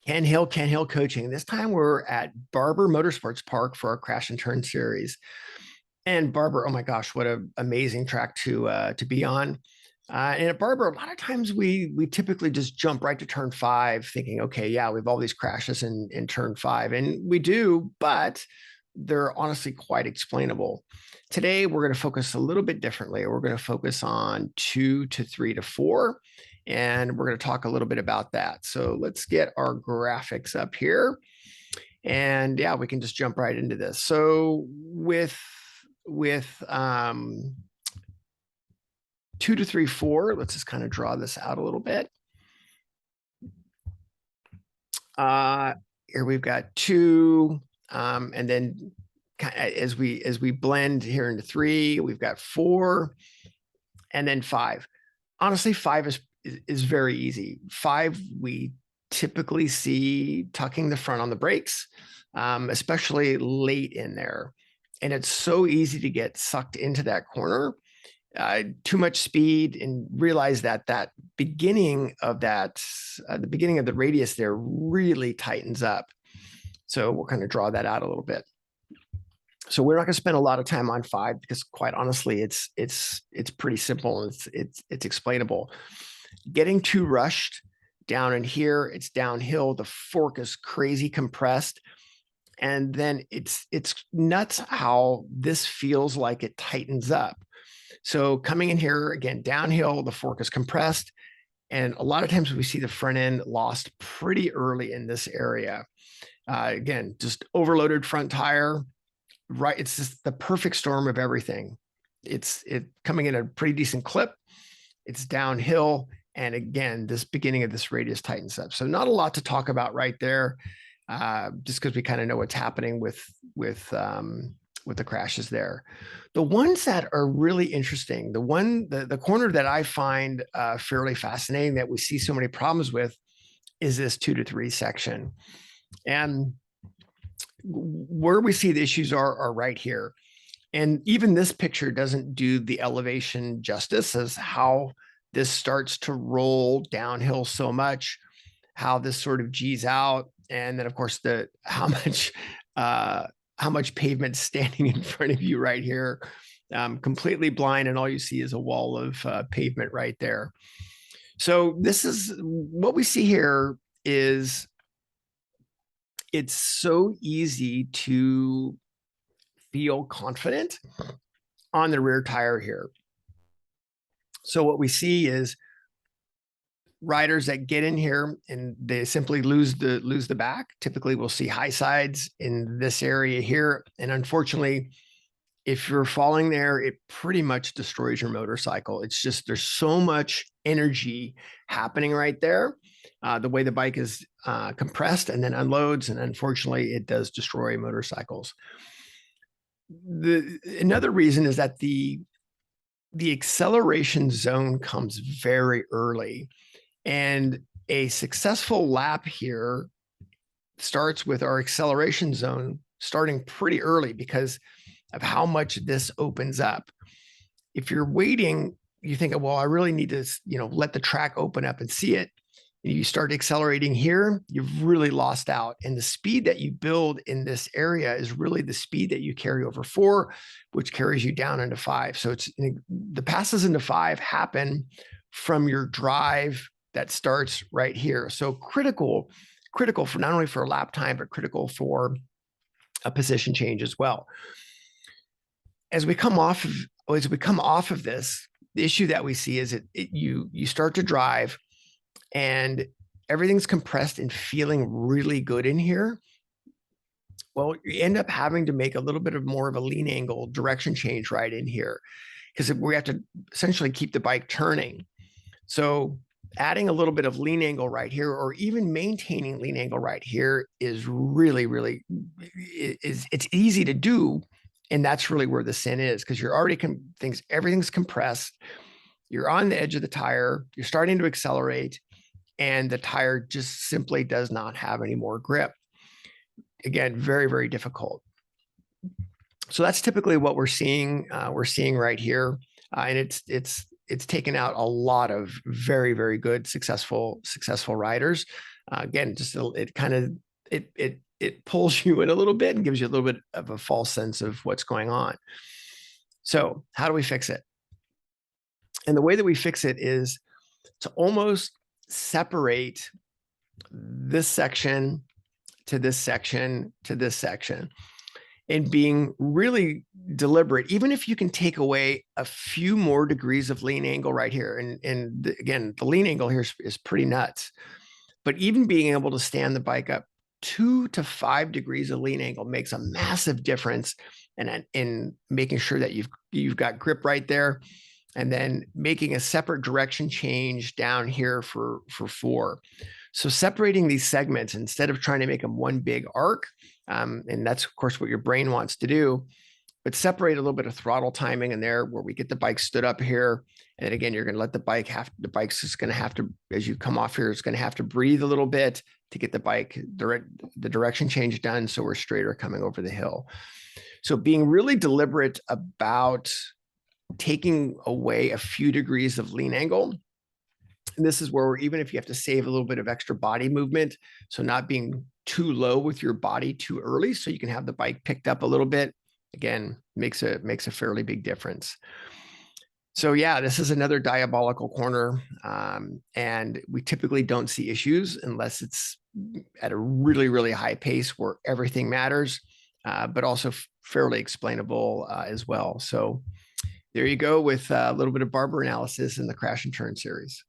Ken Hill Coaching. This time we're at Barber Motorsports Park for our Crash and Turn series. And Barber, oh my gosh, what an amazing track to be on. And at Barber, a lot of times we typically just jump right to turn 5, thinking, okay, yeah, we have all these crashes in turn 5, and we do, but they're honestly quite explainable. Today, we're going to focus a little bit differently. We're going to focus on 2 to 3 to 4, and we're going to talk a little bit about that. So let's get our graphics up here, and yeah, we can just jump right into this. So with 2 to 3, 4, let's just kind of draw this out a little bit. Here we've got 2, and then as we blend here into 3, we've got 4, and then 5. Honestly, 5 is very easy. 5, we typically see tucking the front on the brakes, especially late in there. And it's so easy to get sucked into that corner, too much speed, and realize that beginning of the beginning of the radius there really tightens up. So we'll kind of draw that out a little bit. So we're not going to spend a lot of time on 5 because, quite honestly, it's pretty simple and it's explainable. Getting too rushed down in here, it's downhill. The fork is crazy compressed, and then it's nuts how this feels like it tightens up. So coming in here again, downhill, the fork is compressed, and a lot of times we see the front end lost pretty early in this area. Again, just overloaded front tire. Right, it's just the perfect storm of everything. It's coming in a pretty decent clip. It's downhill, and again, this beginning of this radius tightens up. So not a lot to talk about right there, just because we kind of know what's happening with the crashes there. The ones that are really interesting, the corner that I find fairly fascinating that we see so many problems with is this 2 to 3 section, and where we see the issues are right here. And even this picture doesn't do the elevation justice as how this starts to roll downhill so much, how this sort of G's out. And then of course how much pavement standing in front of you right here, completely blind, and all you see is a wall of pavement right there. So this is what we see here. Is it's so easy to feel confident on the rear tire here. So what we see is riders that get in here and they simply lose the back. Typically we'll see high sides in this area here. And unfortunately, if you're falling there, it pretty much destroys your motorcycle. It's just, there's so much energy happening right there. The way the bike is compressed and then unloads, and unfortunately, it does destroy motorcycles. Another reason is that the acceleration zone comes very early, and a successful lap here starts with our acceleration zone starting pretty early because of how much this opens up. If you're waiting, you think, well, I really need to, let the track open up and see it. You start accelerating here, you've really lost out. And the speed that you build in this area is really the speed that you carry over 4, which carries you down into 5. So it's the passes into 5 happen from your drive that starts right here. So critical for not only for lap time, but critical for a position change as well. As we come off of this, the issue that we see is you start to drive, and everything's compressed and feeling really good in here. Well, you end up having to make a little bit of more of a lean angle direction change right in here, because we have to essentially keep the bike turning. So adding a little bit of lean angle right here, or even maintaining lean angle right here, is really, really, it's easy to do. And that's really where the sin is, because you're already everything's compressed. You're on the edge of the tire. You're starting to accelerate, and the tire just simply does not have any more grip. Again, very, very difficult. So that's typically what we're seeing. We're seeing right here, and it's taken out a lot of very, very good, successful riders. Again, just it pulls you in a little bit and gives you a little bit of a false sense of what's going on. So how do we fix it? And the way that we fix it is to almost separate this section to this section to this section, and being really deliberate, even if you can take away a few more degrees of lean angle right here. And again, the lean angle here is pretty nuts, but even being able to stand the bike up 2 to 5 degrees of lean angle makes a massive difference in making sure that you've got grip right there, and then making a separate direction change down here for 4. So separating these segments instead of trying to make them one big arc, and that's of course what your brain wants to do, but separate a little bit of throttle timing in there where we get the bike stood up here. And then again, you're going to let the bike's just going to have to, as you come off here, it's going to have to breathe a little bit to get the bike the direction change done, so we're straighter coming over the hill. So being really deliberate about taking away a few degrees of lean angle. And this is where even if you have to save a little bit of extra body movement, so not being too low with your body too early, so you can have the bike picked up a little bit, again, makes a fairly big difference. So yeah, this is another diabolical corner, and we typically don't see issues unless it's at a really, really high pace where everything matters, but also fairly explainable as well. So there you go with a little bit of Barber analysis in the Crash and Turn series.